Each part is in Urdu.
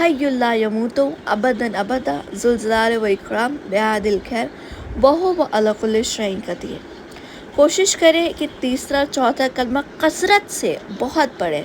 حی لا یموت ابدا ابدا ذوالجلال و اکرام بیادل خیر وہو علی کل شیء قدیر۔ کوشش کریں کہ تیسرا چوتھا کلمہ کثرت سے بہت پڑھیں،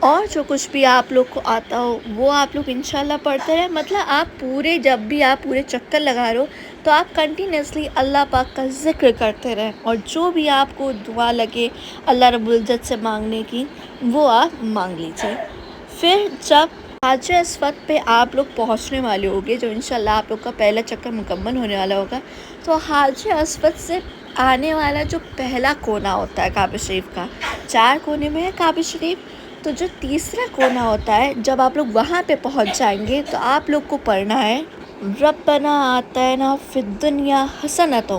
اور جو کچھ بھی آپ لوگ کو آتا ہو وہ آپ لوگ انشاءاللہ پڑھتے رہیں۔ مطلب آپ جب بھی آپ پورے چکر لگا رہے ہو تو آپ کنٹینیوسلی اللہ پاک کا ذکر کرتے رہیں، اور جو بھی آپ کو دعا لگے اللہ رب العزت سے مانگنے کی وہ آپ مانگ لیجیے۔ پھر جب حاجر اسود پہ آپ لوگ پہنچنے والے ہوگے، جو انشاءاللہ آپ لوگ کا پہلا چکر مکمل ہونے والا ہوگا، تو حاجر اسود سے آنے والا جو پہلا کونا ہوتا ہے کعبہ شریف کا، 4 کونے میں ہے کعبہ شریف، تو جو تیسرا کونا ہوتا ہے جب آپ لوگ وہاں پہ پہنچ جائیں گے تو آپ لوگ کو پڑھنا ہے ربنا آتینا فی الدنیا حسنۃ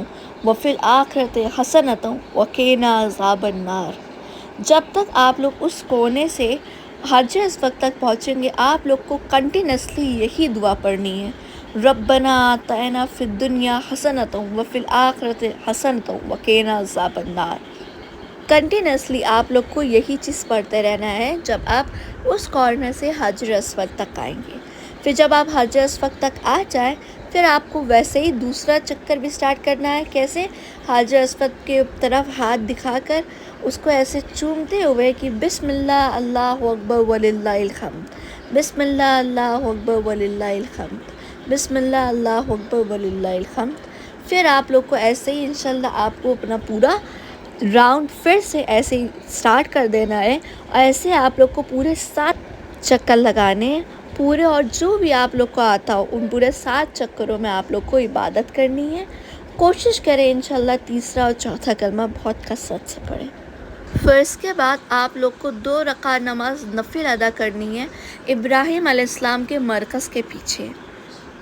وفی الآخرۃ حسنۃ وقنا عذاب النار۔ جب تک آپ لوگ اس کونے سے حاجر اسود تک پہنچیں گے آپ لوگ کو کنٹینیوسلی یہی دعا پڑھنی ہے، ربنا آتینا فی الدنیا حسنۃ وفی الآخرۃ حسنۃ وقنا عذاب النار۔ کنٹینیوسلی آپ لوگ کو یہی چیز پڑھتے رہنا ہے جب آپ اس کارنر سے حاجر اسود تک آئیں گے۔ پھر جب آپ حاجر اسود تک آ جائیں پھر آپ کو ویسے ہی دوسرا چکر بھی سٹارٹ کرنا ہے۔ کیسے؟ حاجر اسود کے طرف ہاتھ دکھا کر اس کو ایسے چومتے ہوئے کہ بسم اللہ اللہ اکبر وللہ الحمد، بسم اللہ اللہ اکبر وللہ الحمد، بسم اللہ اللہ اکبر وللہ الحمد۔ پھر آپ لوگ کو ایسے ہی انشاءاللہ آپ کو اپنا پورا راؤنڈ پھر سے ایسے ہی سٹارٹ کر دینا ہے، اور ایسے آپ لوگ کو پورے 7 چکر لگانے ہیں پورے، اور جو بھی آپ لوگ کو آتا ہو ان پورے 7 چکروں میں آپ لوگ کو عبادت کرنی ہے۔ کوشش کریں انشاءاللہ تیسرا اور چوتھا کلمہ بہت کثرت سے پڑھیں۔ پھر اس کے بعد آپ لوگ کو 2 رکعت نماز نفل ادا کرنی ہے ابراہیم علیہ السلام کے مرکز کے پیچھے۔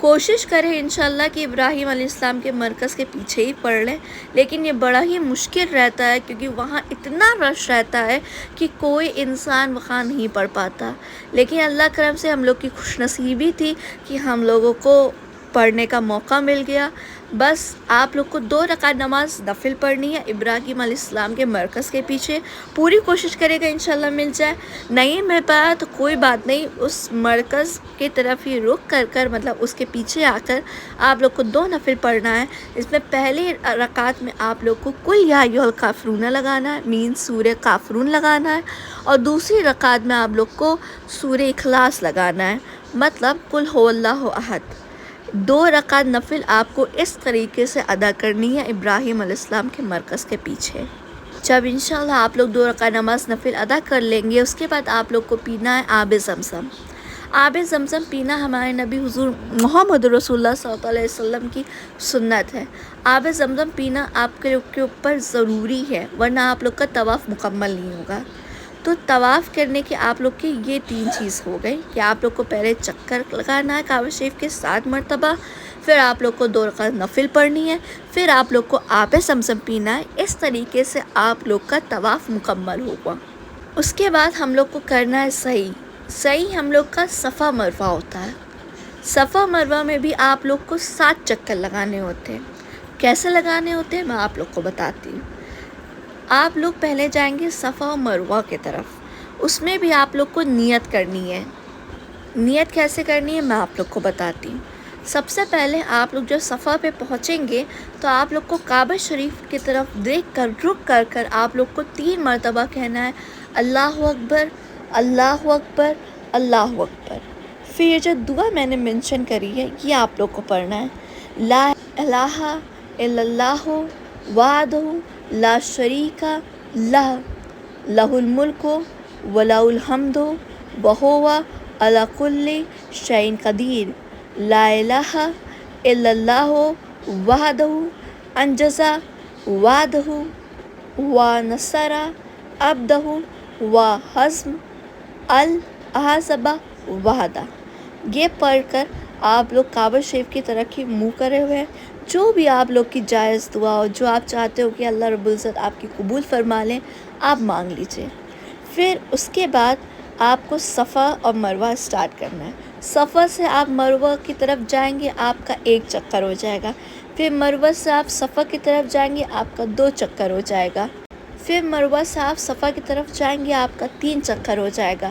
کوشش کریں انشاءاللہ کہ ابراہیم علیہ السلام کے مرکز کے پیچھے ہی پڑھ لیں، لیکن یہ بڑا ہی مشکل رہتا ہے کیونکہ وہاں اتنا رش رہتا ہے کہ کوئی انسان وہاں نہیں پڑھ پاتا، لیکن اللہ کرم سے ہم لوگ کی خوش نصیبی تھی کہ ہم لوگوں کو پڑھنے کا موقع مل گیا۔ بس آپ لوگ کو 2 رکعت نماز نفل پڑھنی ہے ابراہیم علیہ السلام کے مرکز کے پیچھے۔ پوری کوشش کرے گا انشاءاللہ مل جائے، نہیں مل پایا تو کوئی بات نہیں، اس مرکز کی طرف ہی رخ کر مطلب اس کے پیچھے آ کر آپ لوگ کو 2 نفل پڑھنا ہے۔ اس میں پہلی رکعت میں آپ لوگ کو قل یا ایھا الکافرون لگانا ہے، مین سورہ کافرون لگانا ہے، اور دوسری رکعت میں آپ لوگ کو سورہ اخلاص لگانا ہے، مطلب قل ھو اللہ احد۔ 2 رکعت نفل آپ کو اس طریقے سے ادا کرنی ہے ابراہیم علیہ السلام کے مرکز کے پیچھے۔ جب انشاءاللہ آپ لوگ 2 رکعت نماز نفل ادا کر لیں گے اس کے بعد آپ لوگ کو پینا ہے آب زمزم۔ آب زمزم پینا ہمارے نبی حضور محمد رسول اللہ صلی اللہ علیہ وسلم کی سنت ہے۔ آب زمزم پینا آپ کے اوپر ضروری ہے، ورنہ آپ لوگ کا طواف مکمل نہیں ہوگا۔ تو طواف کرنے کے آپ لوگ کی یہ 3 چیز ہو گئی کہ آپ لوگ کو پہلے چکر لگانا ہے کعبہ شریف کے 7 مرتبہ، پھر آپ لوگ کو 2 رکعت نفل پڑھنی ہے، پھر آپ لوگ کو آب زمزم پینا ہے۔ اس طریقے سے آپ لوگ کا طواف مکمل ہوگا۔ اس کے بعد ہم لوگ کو کرنا ہے صحیح ہم لوگ کا صفا مروہ ہوتا ہے۔ صفا مروہ میں بھی آپ لوگ کو 7 چکر لگانے ہوتے ہیں۔ کیسے لگانے ہوتے ہیں میں آپ لوگ کو بتاتی ہوں۔ آپ لوگ پہلے جائیں گے صفا و مروہ کی طرف، اس میں بھی آپ لوگ کو نیت کرنی ہے۔ نیت کیسے کرنی ہے میں آپ لوگ کو بتاتی ہوں۔ سب سے پہلے آپ لوگ جب صفا پہ پہنچیں گے تو آپ لوگ کو کعبہ شریف کی طرف دیکھ کر رک کر آپ لوگ کو 3 مرتبہ کہنا ہے اللہ اکبر اللہ اکبر اللہ اکبر۔ پھر یہ جو دعا میں نے منشن کری ہے یہ آپ لوگ کو پڑھنا ہے، لا الہ الا اللہ وحدہ لا شریک لہ لہ الملک ولہ الحمد وہو علی کل شیء قدیر، لا الہ الا اللہ وحدہ انجز وعدہ ونصر عبدہ وہزم الاحزاب وحدہ۔ یہ پڑھ کر آپ لوگ کعبہ شریف کی طرف ہی منہ کرے ہوئے ہیں، جو بھی آپ لوگ کی جائز دعا ہو، جو آپ چاہتے ہو کہ اللہ رب العزت آپ کی قبول فرما لیں، آپ مانگ لیجئے۔ پھر اس کے بعد آپ کو صفا اور مروہ سٹارٹ کرنا ہے۔ صفا سے آپ مروہ کی طرف جائیں گے آپ کا 1 چکر ہو جائے گا، پھر مروہ سے آپ صفا کی طرف جائیں گے آپ کا 2 چکر ہو جائے گا، پھر مروہ سے آپ صفا کی طرف جائیں گے آپ کا 3 چکر ہو جائے گا،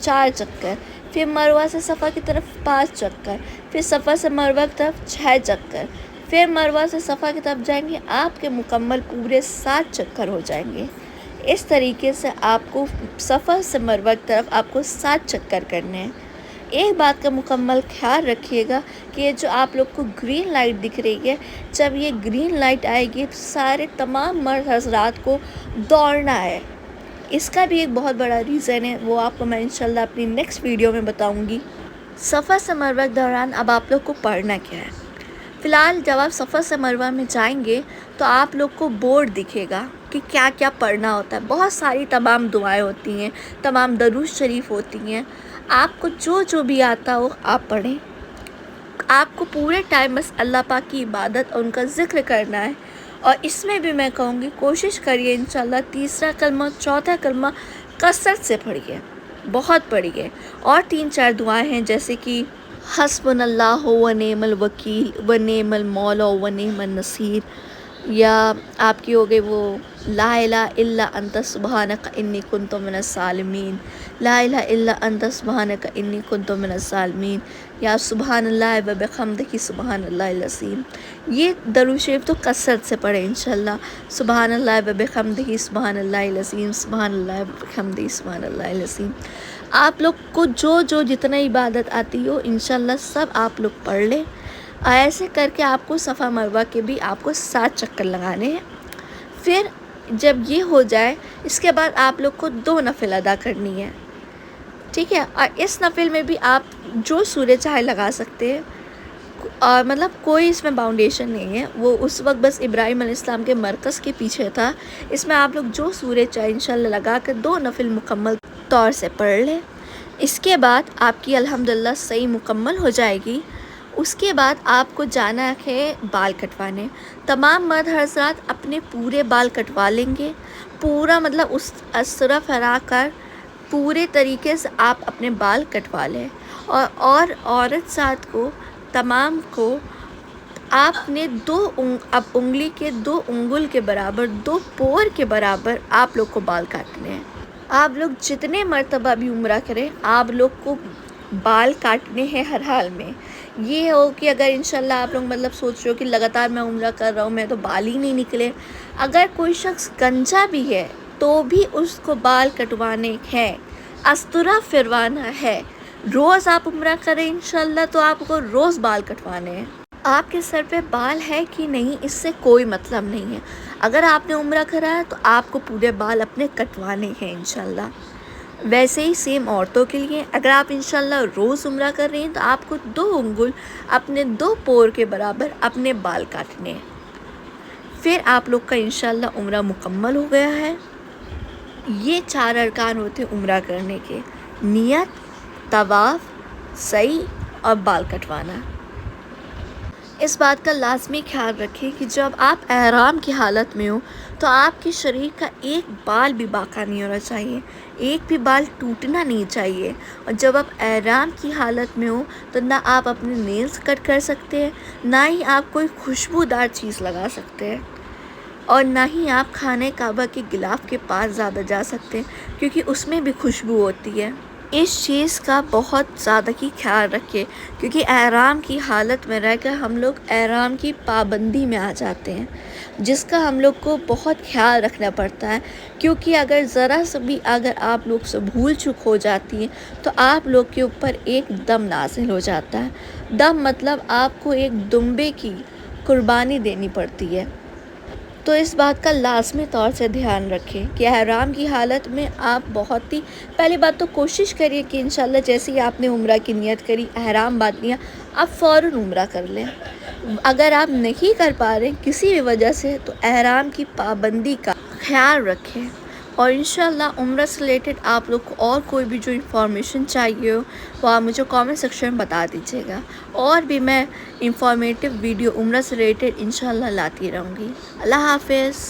4 چکر، پھر مروہ سے صفا کی طرف 5 چکر، پھر صفا سے مروہ کی طرف 6 چکر، پھر مروہ سے صفا کی طرف جائیں گے، آپ کے مکمل پورے 7 چکر ہو جائیں گے۔ اس طریقے سے آپ کو صفا سے مروہ کی طرف آپ کو 7 چکر کرنے ہیں۔ ایک بات کا مکمل خیال رکھیے گا کہ یہ جو آپ لوگ کو گرین لائٹ دکھ رہی ہے، جب یہ گرین لائٹ آئے گی تو سارے تمام مرد حضرات کو دوڑنا ہے۔ اس کا بھی ایک بہت بڑا ریزن ہے، وہ آپ کو میں انشاءاللہ اپنی نیکسٹ ویڈیو میں بتاؤں گی۔ صفا سے مروہ کے دوران اب آپ لوگ کو پڑھنا کیا ہے؟ فی الحال جب آپ صفا سے مروہ میں جائیں گے تو آپ لوگ کو بورڈ دکھے گا کہ کیا کیا پڑھنا ہوتا ہے۔ بہت ساری تمام دعائیں ہوتی ہیں، تمام درود شریف ہوتی ہیں، آپ کو جو بھی آتا ہو آپ پڑھیں۔ آپ کو پورے ٹائم بس اللہ پاک کی عبادت اور ان کا ذکر کرنا ہے، اور اس میں بھی میں کہوں گی کوشش کریے انشاءاللہ تیسرا کلمہ، چوتھا کلمہ کثرت سے پڑھیے، بہت پڑھیے۔ اور 3-4 دعائیں ہیں جیسے کہ حسبنا اللہ و نعم الوکیل و نعم المولا و نعم النصیر، یا آپ کی ہو گئی وہ لا الہ الا انت سبحانک انی کنت من الظالمین، لا الہ الا انت سبحانک انی کنت من الظالمین، یا سبحان اللہ و بحمدہ سبحان اللہ العظیم۔ یہ درود شریف تو کثرت سے پڑھیں انشاءاللہ۔ سبحان اللہ و بحمدہ سبحان اللہ العظیم، سبحان اللہ و بحمدہ سبحان اللہ العظیم۔ آپ لوگ کو جو جتنا عبادت آتی ہو انشاءاللہ سب آپ لوگ پڑھ لیں۔ ایسے کر کے آپ کو صفا مروہ کے بھی آپ کو 7 چکر لگانے ہیں۔ پھر جب یہ ہو جائے اس کے بعد آپ لوگ کو 2 نفل ادا کرنی ہے، ٹھیک ہے؟ اور اس نفل میں بھی آپ جو سورہ چاہے لگا سکتے ہیں، اور مطلب کوئی اس میں باؤنڈیشن نہیں ہے، وہ اس وقت بس ابراہیم علیہ السلام کے مرکز کے پیچھے تھا۔ اس میں آپ لوگ جو سورہ چاہے انشاءاللہ لگا کر 2 نفل مکمل طور سے پڑھ لیں۔ اس کے بعد آپ کی الحمدللہ صحیح مکمل ہو جائے گی۔ اس کے بعد آپ کو جانا ہے بال کٹوانے۔ تمام مرد حضرات اپنے پورے بال کٹوا لیں گے، پورا مطلب اس اسرہ فرا کر پورے طریقے سے آپ اپنے بال کٹوا لیں، اور عورت ساتھ کو تمام کو آپ نے اب انگلی کے 2 انگل کے برابر، 2 پور کے برابر آپ لوگ کو بال کاٹنے ہیں۔ آپ لوگ جتنے مرتبہ بھی عمرہ کریں آپ لوگ کو بال کاٹنے ہیں ہر حال میں۔ یہ ہو کہ اگر انشاءاللہ آپ لوگ مطلب سوچ رہے ہو کہ لگاتار میں عمرہ کر رہا ہوں میں تو بال ہی نہیں نکلے، اگر کوئی شخص گنجا بھی ہے تو بھی اس کو بال کٹوانے ہیں، استرا فروانا ہے۔ روز آپ عمرہ کریں انشاءاللہ تو آپ کو روز بال کٹوانے ہیں۔ آپ کے سر پہ بال ہے کہ نہیں اس سے کوئی مطلب نہیں ہے، اگر آپ نے عمرہ کرا ہے تو آپ کو پورے بال اپنے کٹوانے ہیں انشاءاللہ۔ ویسے ہی سیم عورتوں کے لیے اگر آپ انشاءاللہ روز عمرہ کر رہے ہیں تو آپ کو 2 انگل اپنے 2 پور کے برابر اپنے بال کاٹنے ہیں۔ پھر آپ لوگ کا انشاءاللہ عمرہ مکمل ہو گیا ہے۔ یہ 4 ارکان ہوتے عمرہ کرنے کے: نیت، طواف، سعی اور بال کٹوانا۔ اس بات کا لازمی خیال رکھیں کہ جب آپ احرام کی حالت میں ہو تو آپ کے شریر کا ایک بال بھی باقی نہیں ہونا چاہیے، ایک بھی بال ٹوٹنا نہیں چاہیے۔ اور جب آپ احرام کی حالت میں ہو تو نہ آپ اپنے نیلز کٹ کر سکتے ہیں، نہ ہی آپ کوئی خوشبودار چیز لگا سکتے ہیں، اور نہ ہی آپ خانہ کعبہ کے غلاف کے پاس زیادہ جا سکتے ہیں کیونکہ اس میں بھی خوشبو ہوتی ہے۔ اس چیز کا بہت زیادہ کی خیال رکھیں کیونکہ احرام کی حالت میں رہ کر ہم لوگ احرام کی پابندی میں آ جاتے ہیں، جس کا ہم لوگ کو بہت خیال رکھنا پڑتا ہے، کیونکہ اگر ذرا سا بھی اگر آپ لوگ سے بھول چک ہو جاتی ہے تو آپ لوگ کے اوپر ایک دم نازل ہو جاتا ہے۔ دم مطلب آپ کو ایک دمبے کی قربانی دینی پڑتی ہے۔ تو اس بات کا لازمی طور سے دھیان رکھیں کہ احرام کی حالت میں آپ بہت ہی پہلی بات تو کوشش کریے کہ انشاءاللہ جیسے ہی آپ نے عمرہ کی نیت کری، احرام باندھ لیا، آپ فوراً عمرہ کر لیں۔ اگر آپ نہیں کر پا رہے کسی بھی وجہ سے تو احرام کی پابندی کا خیال رکھیں، اور انشاءاللہ عمرہ سے ریلیٹڈ آپ لوگ کو اور کوئی بھی جو انفارمیشن چاہیے ہو وہ آپ مجھے کامنٹ سیکشن میں بتا دیجیے گا، اور بھی میں انفارمیٹیو ویڈیو عمرہ سے ریلیٹڈ انشاءاللہ لاتی رہوں گی۔ اللہ حافظ۔